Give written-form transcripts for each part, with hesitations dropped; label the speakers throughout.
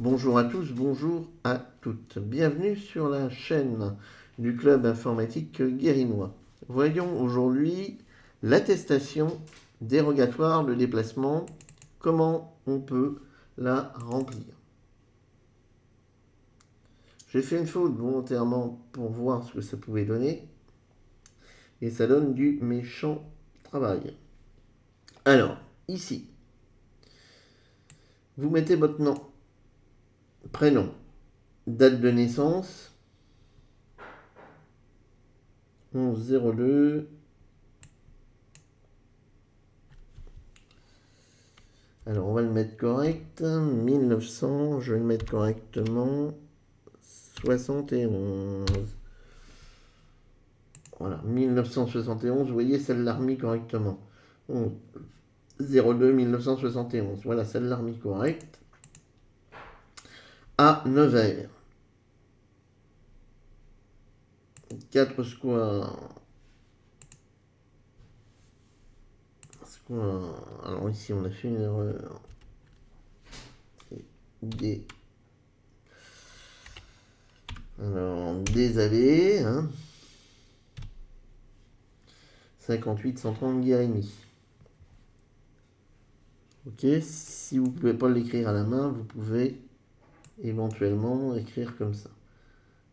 Speaker 1: Bonjour à tous, bonjour à toutes. Bienvenue sur la chaîne du club informatique guérinois. Voyons aujourd'hui l'attestation dérogatoire de déplacement, comment on peut la remplir. J'ai fait une faute volontairement pour voir ce que ça pouvait donner et ça donne du méchant travail. Alors, ici, vous mettez votre nom, prénom, date de naissance, 11-02. Alors, on va le mettre correct. 1900, je vais le mettre correctement. 71. Voilà, 1971, vous voyez, ça l'a remis correctement. 02 1971, voilà, ça l'a remis correct. À Nevers. 4 square. Alors ici, on a fait une erreur. Des. Alors, déshabillé, hein. 58 130 Guérini. Ok, si vous ne pouvez pas l'écrire à la main, vous pouvez éventuellement écrire comme ça.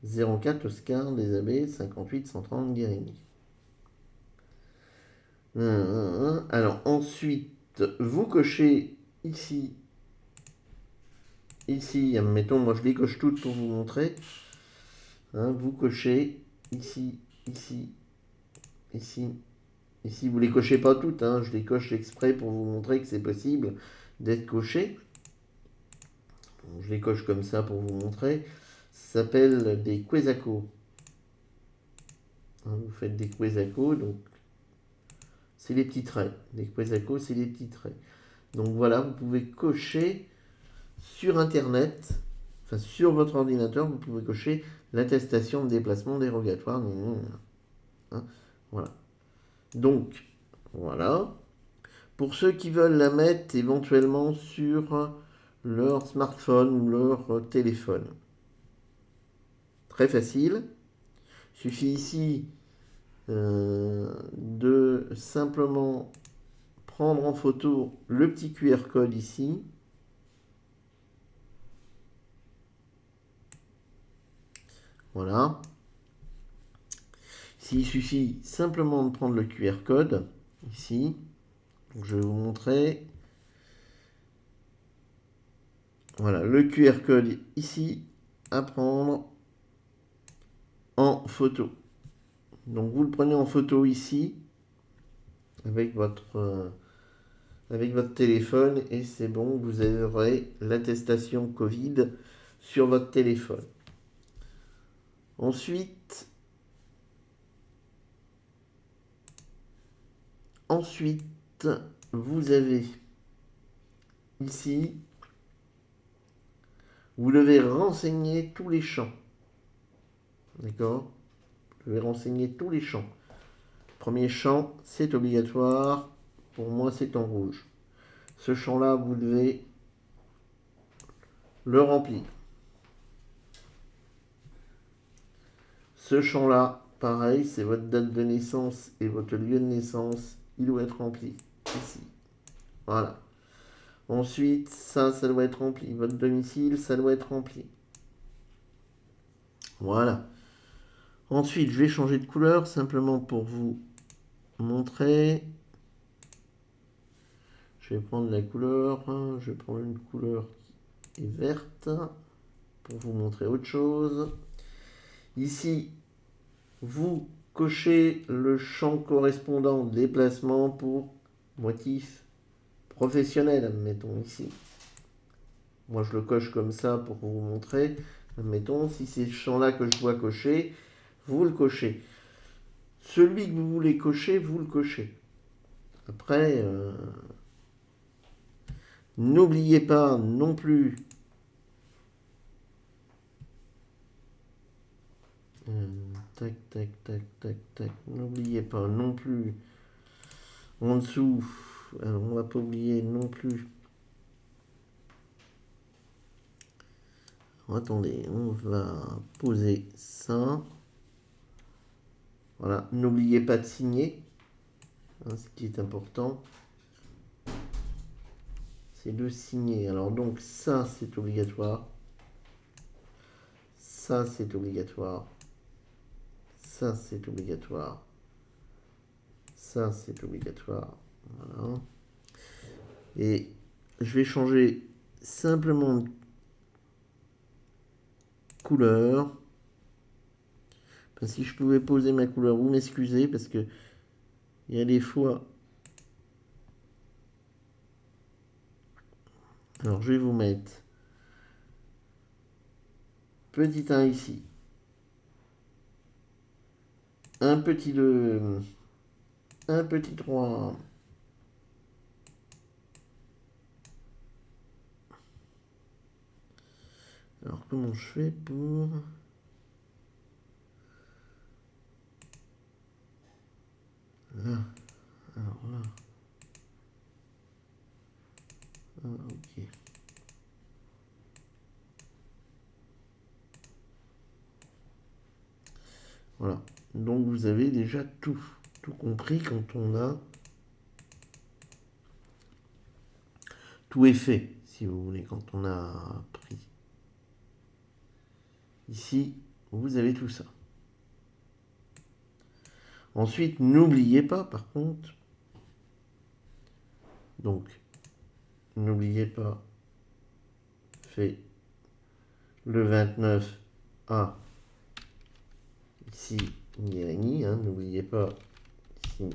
Speaker 1: 04 Oscar Déshabillé 58 130 Guérini. Alors ensuite, vous cochez ici, admettons, moi je les coche toutes pour vous montrer. Vous cochez ici, ici, ici, ici. Vous les cochez pas toutes, je les coche exprès pour vous montrer que c'est possible d'être coché. Je les coche comme ça pour vous montrer. Ça s'appelle des Quezzacos. Vous faites des Quezzacos, donc c'est les petits traits. Des Quezzacos, c'est les petits traits. Donc voilà, vous pouvez cocher sur Internet, enfin sur votre ordinateur, vous pouvez cocher l'attestation de déplacement dérogatoire. Voilà. Donc, voilà. Pour ceux qui veulent la mettre éventuellement sur leur smartphone ou leur téléphone, très facile. Il suffit ici de simplement prendre en photo le petit QR code ici. Voilà. Ici, il suffit simplement de prendre le QR code ici. Donc, je vais vous montrer. Voilà, le QR code ici à prendre en photo. Donc vous le prenez en photo ici avec votre téléphone et c'est bon, vous aurez l'attestation Covid sur votre téléphone. Ensuite, vous avez ici, vous devez renseigner tous les champs. D'accord? Vous devez renseigner tous les champs. Premier champ, c'est obligatoire. Pour moi, c'est en rouge. Ce champ-là, vous devez le remplir. Ce champ-là, pareil, c'est votre date de naissance et votre lieu de naissance. Il doit être rempli ici. Voilà. Ensuite, ça doit être rempli. Votre domicile, ça doit être rempli. Voilà. Ensuite, je vais changer de couleur simplement pour vous montrer. Je vais prendre la couleur. Je vais prendre une couleur qui est verte pour vous montrer autre chose. Ici, vous cochez le champ correspondant déplacement pour motif professionnel, admettons ici. Moi, je le coche comme ça pour vous montrer. Admettons, si c'est ce champ-là que je dois cocher, vous le cochez. Celui que vous voulez cocher, vous le cochez. Après, n'oubliez pas non plus tac, tac, tac, tac, tac. N'oubliez pas non plus en dessous. Alors, on va pas oublier non plus attendez, on va poser ça. Voilà, n'oubliez pas de signer. Hein, ce qui est important, c'est de signer. Alors donc ça, c'est obligatoire. Ça, c'est obligatoire. Ça, c'est obligatoire. Ça, c'est obligatoire. Voilà. Et je vais changer simplement de couleur. Enfin, si je pouvais poser ma couleur, vous m'excusez, parce que il y a des fois... Alors, je vais vous mettre petit 1 ici. Un petit 2. Un petit 3. Alors, comment je fais pour... Là. Alors là. Ah, ok. Voilà. Donc, vous avez déjà tout compris quand on a... Tout est fait, si vous voulez, quand on a pris. Ici, vous avez tout ça. Ensuite, n'oubliez pas, par contre, donc, n'oubliez pas, fait le 29A, ici, ni, hein, n'oubliez pas, ici,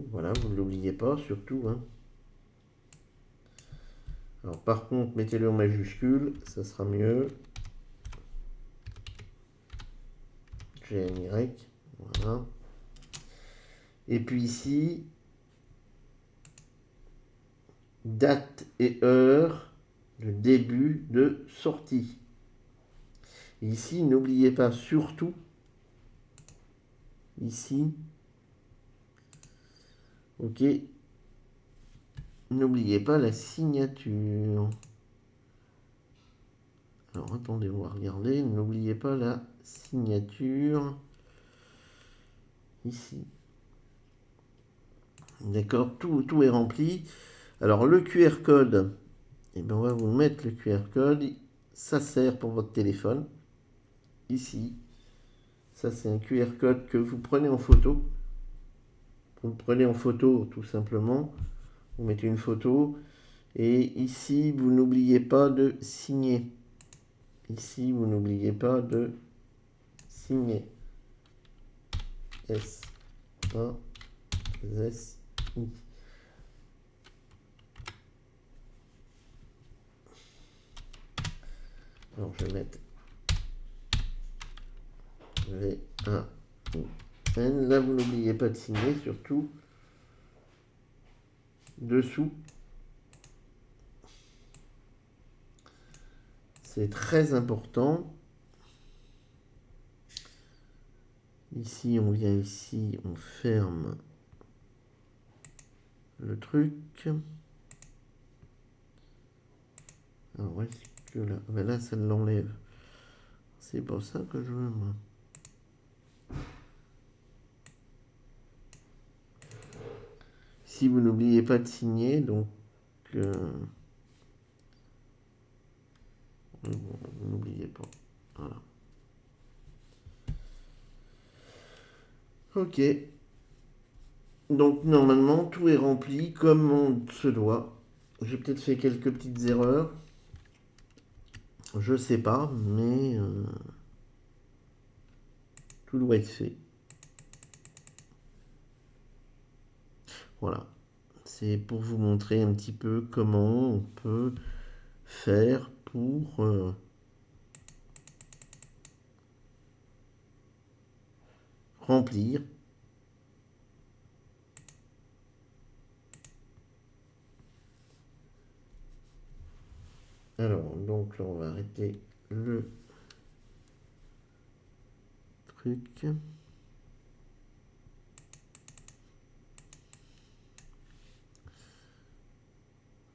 Speaker 1: voilà, vous ne l'oubliez pas, surtout, hein. Alors, par contre, mettez-le en majuscule, ça sera mieux. GNY, voilà. Et puis ici, date et heure de début de sortie. Et ici, n'oubliez pas surtout, ici, ok, n'oubliez pas la signature. Alors attendez, on va regarder, n'oubliez pas la signature, ici. D'accord, tout est rempli. Alors le QR code, eh bien, on va vous mettre le QR code, ça sert pour votre téléphone, ici. Ça c'est un QR code que vous prenez en photo. Vous le prenez en photo tout simplement, vous mettez une photo, et ici vous n'oubliez pas de signer. Ici vous n'oubliez pas de signer. S A S I. Alors je vais mettre V1 N. Là vous n'oubliez pas de signer, surtout dessous. C'est très important. Ici, on vient ici, on ferme le truc. Alors, est-ce que là, ben là, ça l'enlève. C'est pour ça que je veux, moi. Si vous n'oubliez pas de signer, donc vous n'oubliez pas. Voilà. Ok. Donc normalement tout est rempli comme on se doit. J'ai peut-être fait quelques petites erreurs. Je sais pas, mais tout doit être fait. Voilà. C'est pour vous montrer un petit peu comment on peut faire pour remplir. Alors, donc là, on va arrêter le truc.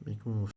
Speaker 1: Mais comment on fait ?